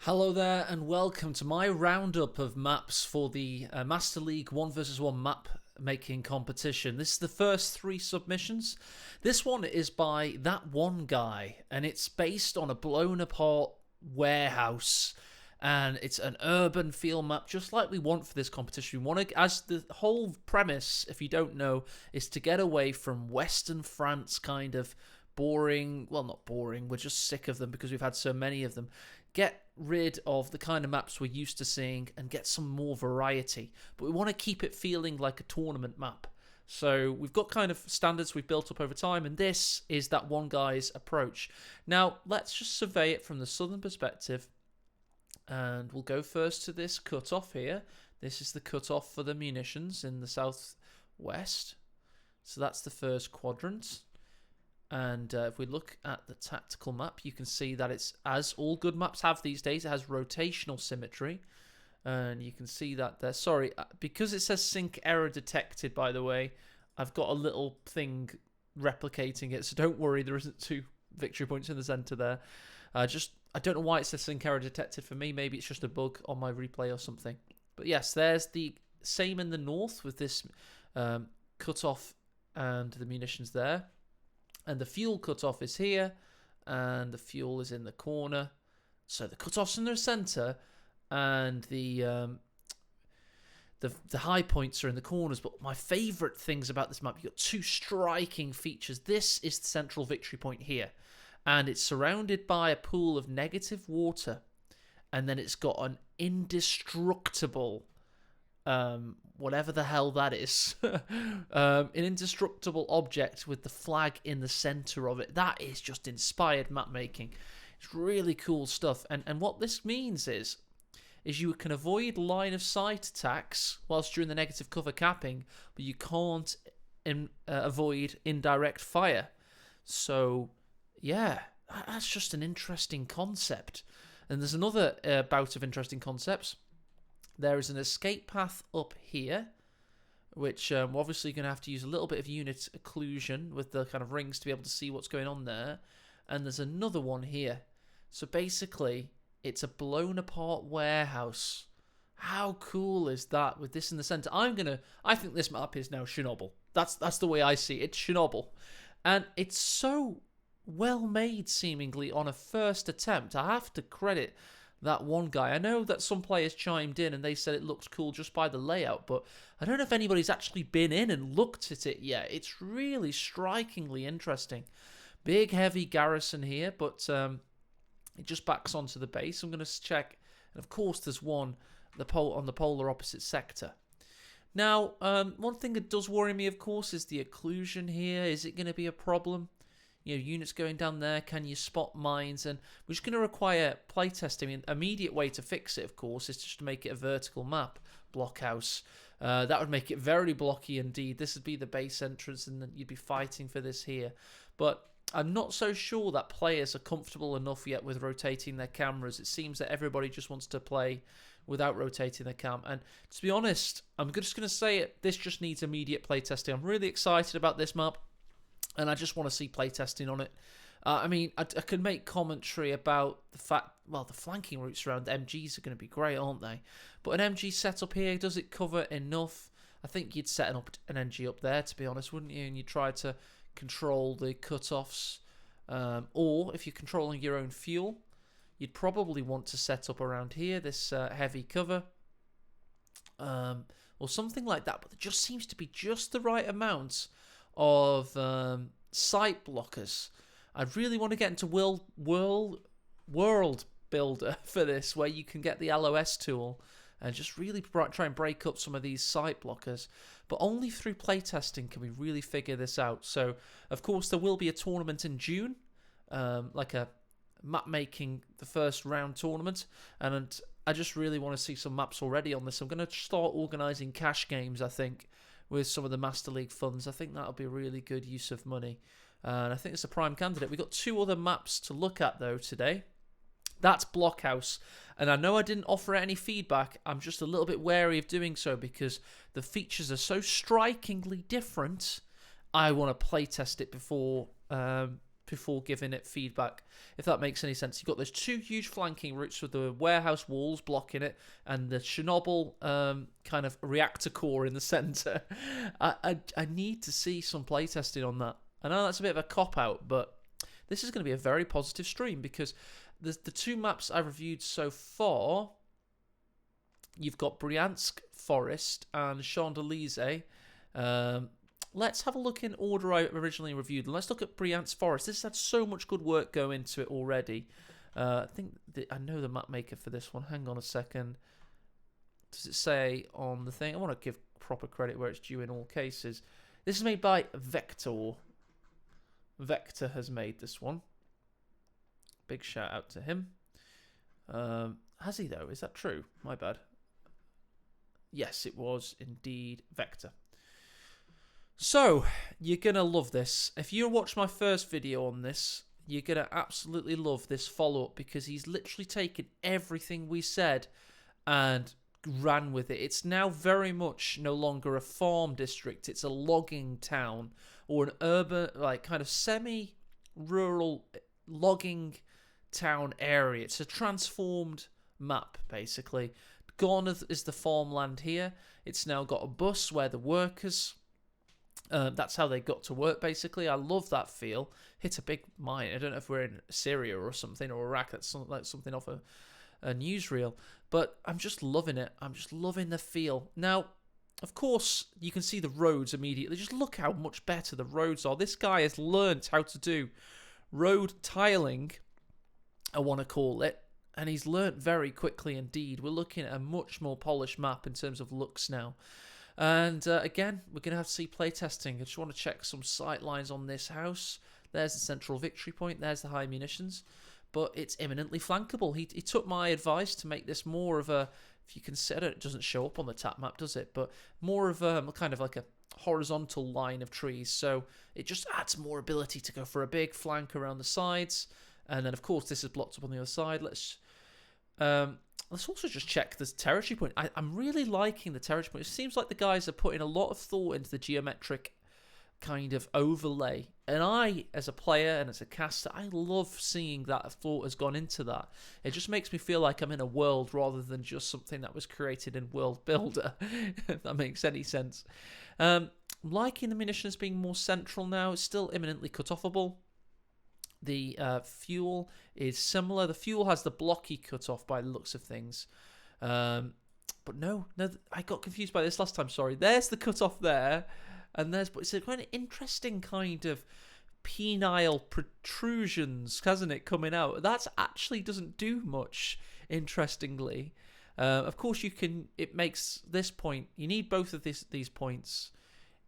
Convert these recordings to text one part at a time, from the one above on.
Hello there and welcome to my roundup of maps for the Master League 1 vs 1 map making competition. This is the first 3 submissions. This one is by that one guy and it's based on a blown apart warehouse, and it's an urban feel map just like we want for this competition. We want to, as the whole premise, if you don't know, is to get away from Western France kind of boring, well, not boring, we're just sick of them because we've had so many of them. Get rid of the kind of maps we're used to seeing and get some more variety. But we want to keep it feeling like a tournament map. So we've got kind of standards we've built up over time, and this is that one guy's approach. Now, let's just survey it from the southern perspective. And we'll go first to this cutoff here. This is the cutoff for the munitions in the southwest. So that's the first quadrant. And if we look at the tactical map, you can see that it's, as all good maps have these days, it has rotational symmetry. And you can see that there. Sorry, because it says sync error detected, by the way, I've got a little thing replicating it. So don't worry, there isn't 2 victory points in the center there. I don't know why it says sync error detected for me. Maybe it's just a bug on my replay or something. But yes, there's the same in the north with this cutoff and the munitions there. And the fuel cutoff is here, and the fuel is in the corner. So the cutoff's in the center, and the high points are in the corners. But my favorite things about this map, you've got 2 striking features. This is the central victory point here, and it's surrounded by a pool of negative water, and then it's got an indestructible, whatever the hell that is, an indestructible object with the flag in the center of it. That is just inspired map making. It's really cool stuff. And what this means is you can avoid line of sight attacks whilst you're in the negative cover capping, but you can't avoid indirect fire. So yeah, that's just an interesting concept. And there's another bout of interesting concepts. There is an escape path up here, which we're obviously going to have to use a little bit of unit occlusion with the kind of rings to be able to see what's going on there. And there's another one here. So basically, it's a blown apart warehouse. How cool is that with this in the center? I think this map is now Chernobyl. That's the way I see it. It's Chernobyl. And it's so well made, seemingly, on a first attempt. I have to credit that one guy. I know that some players chimed in and they said it looks cool just by the layout, but I don't know if anybody's actually been in and looked at it yet. It's really strikingly interesting. Big, heavy garrison here, but it just backs onto the base. I'm going to check, and of course there's one on the polar opposite sector. Now, one thing that does worry me, of course, is the occlusion here. Is it going to be a problem? You know, units going down there, can you spot mines? And we're just going to require playtesting. I mean, immediate way to fix it, of course, is just to make it a vertical map, Blockhouse. That would make it very blocky indeed. This would be the base entrance, and then you'd be fighting for this here. But I'm not so sure that players are comfortable enough yet with rotating their cameras. It seems that everybody just wants to play without rotating their cam. And to be honest, I'm just going to say it, this just needs immediate playtesting. I'm really excited about this map, and I just want to see playtesting on it. I mean, I could make commentary about the fact, well, the flanking routes around MGs are going to be great, aren't they? But an MG setup here, does it cover enough? I think you'd set up an MG up there, to be honest, wouldn't you? And you'd try to control the cutoffs. Or if you're controlling your own fuel, you'd probably want to set up around here, this heavy cover. Or something like that. But there just seems to be just the right amount of sight blockers. I really want to get into world builder for this, where you can get the LOS tool and just really try and break up some of these sight blockers. But only through playtesting can we really figure this out. So, of course, there will be a tournament in June, like a map making the first round tournament, and I just really want to see some maps already on this. I'm going to start organising cash games, I think, with some of the Master League funds. I think that'll be a really good use of money. And I think it's a prime candidate. We've got 2 other maps to look at, though, today. That's Blockhouse. And I know I didn't offer any feedback. I'm just a little bit wary of doing so because the features are so strikingly different. I want to playtest it before before giving it feedback, if that makes any sense. You've got those two huge flanking routes with the warehouse walls blocking it and the Chernobyl kind of reactor core in the centre. I need to see some playtesting on that. I know that's a bit of a cop-out, but this is going to be a very positive stream because the two maps I've reviewed so far, you've got Bryansk Forest and Chandelier. Let's have a look in order I originally reviewed. Let's look at Bryansk Forest. This has had so much good work go into it already. I think I know the map maker for this one. Hang on a second. Does it say on the thing? I want to give proper credit where it's due in all cases. This is made by Vector. Vector has made this one. Big shout out to him. Has he though? Is that true? My bad. Yes, it was indeed Vector. So, you're going to love this. If you watch my first video on this, you're going to absolutely love this follow-up because he's literally taken everything we said and ran with it. It's now very much no longer a farm district. It's a logging town or an urban, like kind of semi-rural logging town area. It's a transformed map, basically. Gone is the farmland here. It's now got a bus where the workers... that's how they got to work, basically. I love that feel. Hit a big mine. I don't know if we're in Syria or something, or Iraq. That's like something off a newsreel. But I'm just loving it. I'm just loving the feel. Now, of course, you can see the roads immediately. Just look how much better the roads are. This guy has learnt how to do road tiling, I want to call it. And he's learnt very quickly indeed. We're looking at a much more polished map in terms of looks now. And again, we're going to have to see playtesting. I just want to check some sight lines on this house. There's the central victory point. There's the high munitions. But it's imminently flankable. He took my advice to make this more of a, if you consider it, doesn't show up on the tap map, does it? But more of a kind of like a horizontal line of trees. So it just adds more ability to go for a big flank around the sides. And then, of course, this is blocked up on the other side. Let's also just check this territory point. I'm really liking the territory point. It seems like the guys are putting a lot of thought into the geometric kind of overlay. And I, as a player and as a caster, I love seeing that thought has gone into that. It just makes me feel like I'm in a world rather than just something that was created in World Builder, if that makes any sense. Liking the munitions being more central now. It's still imminently cut-offable. The fuel is similar. The fuel has the blocky cutoff by the looks of things. But no, I got confused by this last time, sorry. There's the cutoff there. And but it's a kind of interesting kind of penile protrusions, hasn't it, coming out? That actually doesn't do much, interestingly. Of course, it makes this point, you need both of these points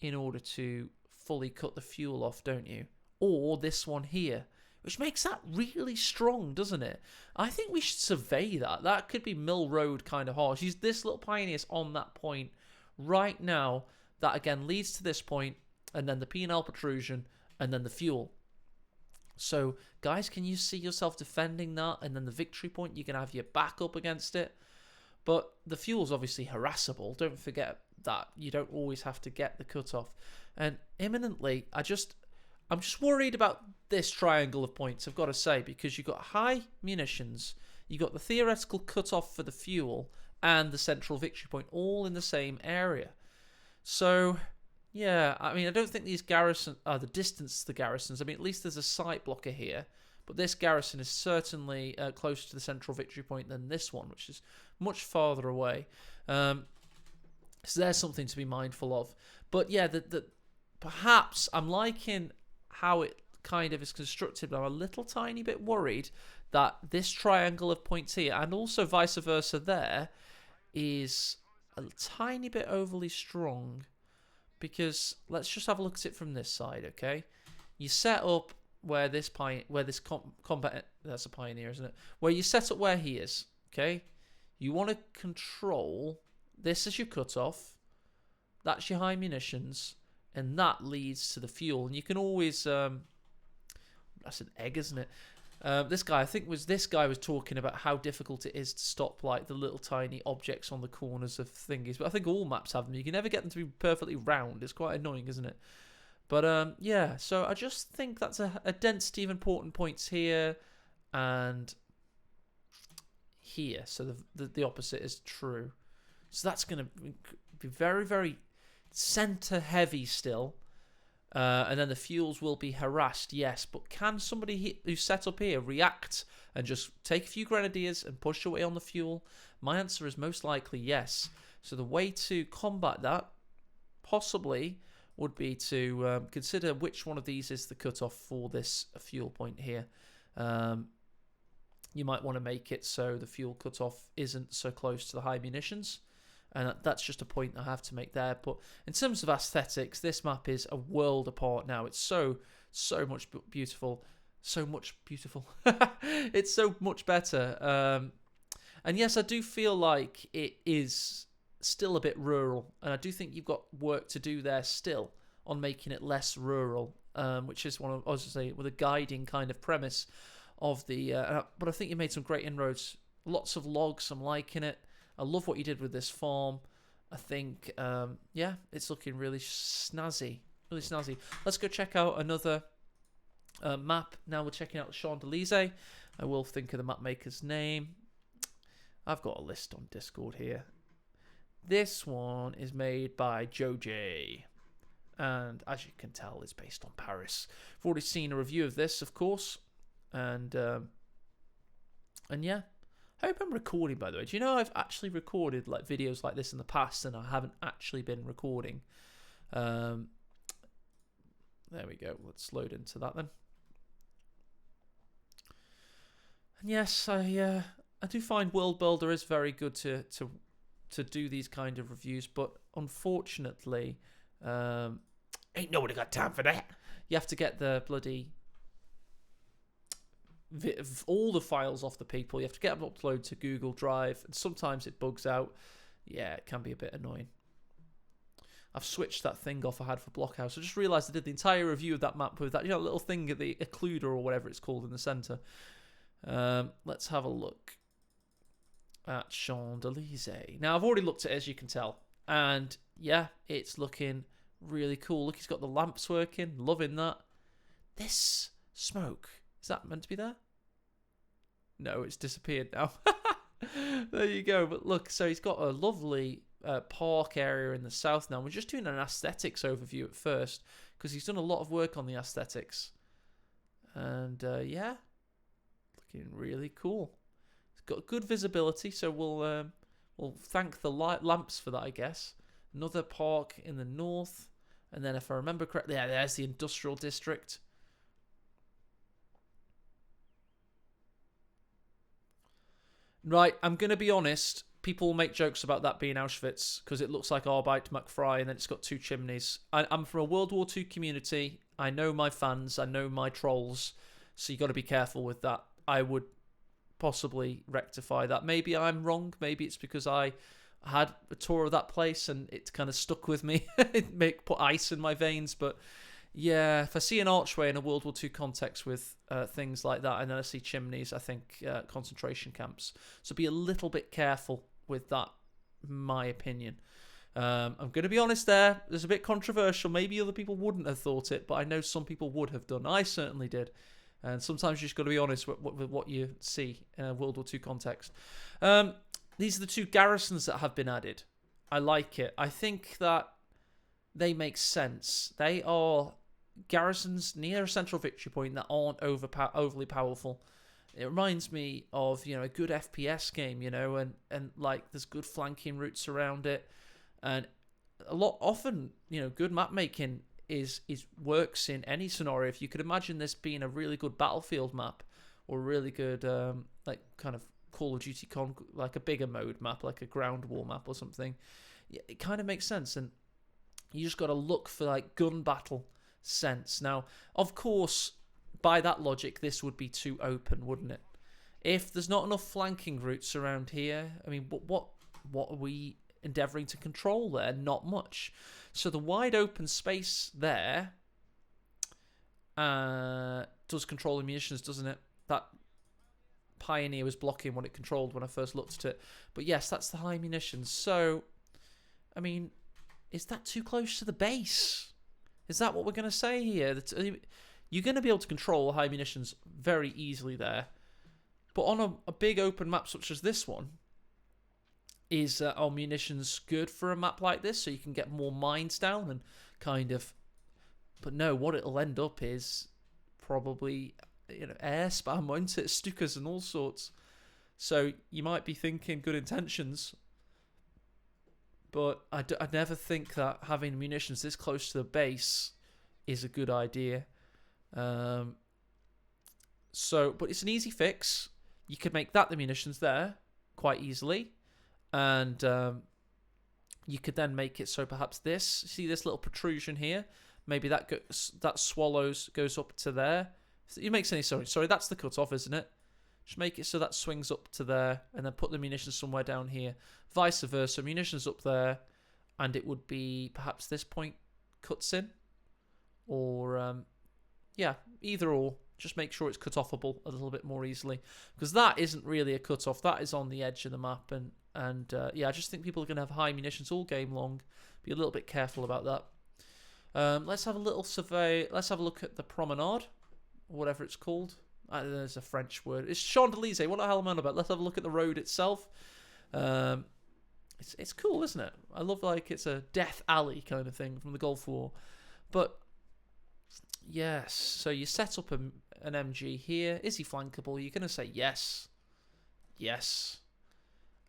in order to fully cut the fuel off, don't you? Or this one here, which makes that really strong, doesn't it? I think we should survey that. That could be Mill Road kind of harsh. This little pioneer's on that point right now. That again leads to this point, and then the penile protrusion, and then the fuel. So, guys, can you see yourself defending that? And then the victory point, you can have your back up against it. But the fuel's obviously harassable. Don't forget that. You don't always have to get the cutoff. And imminently, I'm just worried about this triangle of points, I've got to say, because you've got high munitions, you've got the theoretical cutoff for the fuel, and the central victory point all in the same area. So, yeah, I mean, I don't think these garrisons are the distance to the garrisons. I mean, at least there's a sight blocker here, but this garrison is certainly closer to the central victory point than this one, which is much farther away. So there's something to be mindful of. But yeah, perhaps I'm liking how it kind of is constructed, but I'm a little tiny bit worried that this triangle of points here, and also vice versa there, is a tiny bit overly strong. Because let's just have a look at it from this side, okay? You set up where this combat, that's a pioneer, isn't it? Where you set up where he is, okay? You want to control this as your cutoff. That's your high munitions. And that leads to the fuel. And you can always... that's an egg, isn't it? This guy was talking about how difficult it is to stop like the little tiny objects on the corners of thingies. But I think all maps have them. You can never get them to be perfectly round. It's quite annoying, isn't it? But yeah, so I just think that's a density of important points here and here. So the opposite is true. So that's going to be very, very center heavy still. And then the fuels will be harassed, yes. But can somebody who's set up here react and just take a few grenadiers and push away on the fuel? My answer is most likely yes. So the way to combat that, possibly, would be to consider which one of these is the cutoff for this fuel point here. You might want to make it so the fuel cutoff isn't so close to the high munitions. And that's just a point I have to make there. But in terms of aesthetics, this map is a world apart now. It's so much beautiful. So much beautiful. It's so much better. And yes, I do feel like it is still a bit rural. And I do think you've got work to do there still on making it less rural. Which is one of, I was going to say, with a guiding kind of premise of the... but I think you made some great inroads. Lots of logs. I'm liking it. I love what you did with this farm. I think, yeah, it's looking really snazzy. Really snazzy. Let's go check out another map. Now we're checking out the Chandelier. I will think of the map maker's name. I've got a list on Discord here. This one is made by Joe J. And as you can tell, it's based on Paris. I've already seen a review of this, of course. And yeah. I hope I'm recording, by the way. Do you know I've actually recorded like videos like this in the past and I haven't actually been recording? There we go. Let's load into that then. And yes, I do find World Builder is very good to do these kind of reviews, but unfortunately, ain't nobody got time for that. You have to get the bloody... all the files off the people. You have to get them uploaded to Google Drive, and sometimes it bugs out. Yeah, it can be a bit annoying. I've switched that thing off I had for Blockhouse. I just realised I did the entire review of that map with that, little thing at the occluder or whatever it's called in the centre. Let's have a look at Chandelier. Now, I've already looked at it, as you can tell, and yeah, it's looking really cool. Look, he's got the lamps working. Loving that. This smoke... is that meant to be there? No, it's disappeared now. There you go. But look, so he's got a lovely park area in the south now. We're just doing an aesthetics overview at first because he's done a lot of work on the aesthetics. And yeah, looking really cool. It's got good visibility, so we'll thank the lamps for that, I guess. Another park in the north. And then if I remember correctly, yeah, there's the industrial district. Right, I'm going to be honest. People will make jokes about that being Auschwitz because it looks like Arbeit McFry and then it's got two chimneys. I'm from a World War II community. I know my fans. I know my trolls. So you got to be careful with that. I would possibly rectify that. Maybe I'm wrong. Maybe it's because I had a tour of that place and it kind of stuck with me. It put ice in my veins. But yeah, if I see an archway in a World War II context with things like that, and then I see chimneys, I think concentration camps. So be a little bit careful with that, my opinion. I'm going to be honest there. It's a bit controversial. Maybe other people wouldn't have thought it, but I know some people would have done. I certainly did. And sometimes you just got to be honest with what you see in a World War II context. These are the two garrisons that have been added. I like it. I think that they make sense. They are garrisons near a central victory point that aren't overly powerful. It reminds me of, a good FPS game, and like there's good flanking routes around it. And often, good map making is works in any scenario. If you could imagine this being a really good battlefield map or a really good like kind of Call of Duty like a bigger mode map, like a ground war map or something, it kind of makes sense. And you just got to look for like gun battle sense. Now, of course, by that logic, this would be too open, wouldn't it? If there's not enough flanking routes around here, I mean, what are we endeavouring to control there? Not much. So the wide open space there does control the munitions, doesn't it? That Pioneer was blocking what it controlled when I first looked at it. But yes, that's the high munitions. So, I mean, is that too close to the base? Is that what we're going to say here? That you're going to be able to control high munitions very easily there. But on a big open map such as this one, are munitions good for a map like this? So you can get more mines down and kind of... But no, what it'll end up is probably, air spam, won't it? Stukas and all sorts. So you might be thinking good intentions, but I never think that having munitions this close to the base is a good idea. But it's an easy fix. You could make that the munitions there quite easily. And you could then make it so perhaps this, see this little protrusion here? Maybe that goes up to there. It makes any sense. Sorry, that's the cutoff, isn't it? Just make it so that swings up to there, and then put the munitions somewhere down here. Vice versa, munitions up there, and it would be perhaps this point cuts in, or either or. Just make sure it's cut-offable a little bit more easily, because that isn't really a cut-off. That is on the edge of the map, and I just think people are going to have high munitions all game long. Be a little bit careful about that. Let's have a little survey. Let's have a look at the promenade, or whatever it's called. There's a French word. It's Chandelier. What the hell am I on about? Let's have a look at the road itself. It's cool, isn't it? I love it's a death alley kind of thing from the Gulf War. But yes, so you set up an MG here. Is he flankable? You're going to say yes. Yes.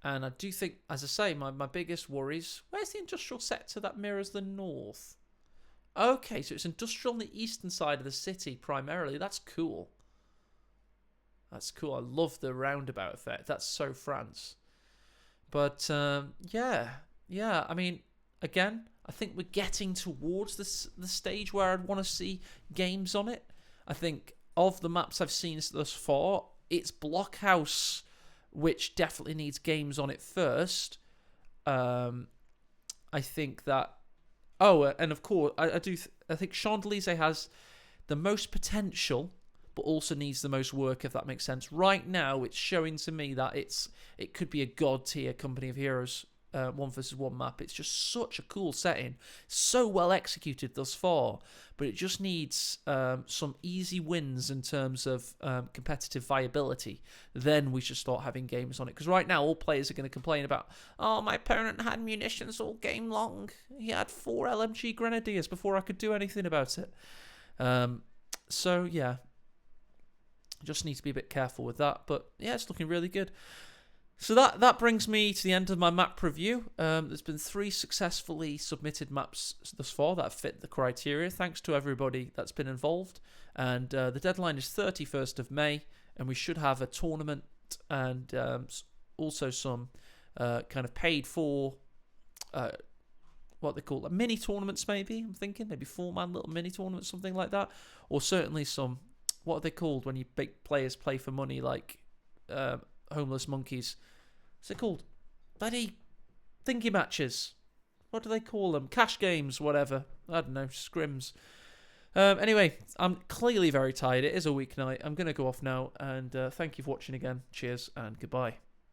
And I do think, as I say, my biggest worries, where's the industrial sector that mirrors the north? Okay, so it's industrial on the eastern side of the city primarily. That's cool. That's cool. I love the roundabout effect. That's so France. But, yeah. I mean, again, I think we're getting towards the stage where I'd want to see games on it. I think of the maps I've seen thus far, it's Blockhouse, which definitely needs games on it first. I think that... Oh, and of course, I think Chandelier has the most potential, but also needs the most work, if that makes sense. Right now, it's showing to me that it could be a god tier Company of Heroes 1 versus 1 map. It's just such a cool setting, so well executed thus far, but it just needs some easy wins in terms of competitive viability. Then we should start having games on it, because right now all players are going to complain about, oh, my opponent had munitions all game long. He had 4 LMG Grenadiers before I could do anything about it. So yeah, just need to be a bit careful with that. But yeah, it's looking really good. So that brings me to the end of my map review. There's been 3 successfully submitted maps thus far that fit the criteria. Thanks to everybody that's been involved. And the deadline is 31st of May. And we should have a tournament and also some kind of paid for, what they call mini tournaments maybe. I'm thinking maybe 4-man little mini tournaments, something like that. Or certainly some, what are they called when you big players play for money, like homeless monkeys? What's it called? Bloody thingy matches. What do they call them? Cash games, whatever. I don't know, scrims. Anyway, I'm clearly very tired. It is a weeknight. I'm going to go off now, and thank you for watching again. Cheers, and goodbye.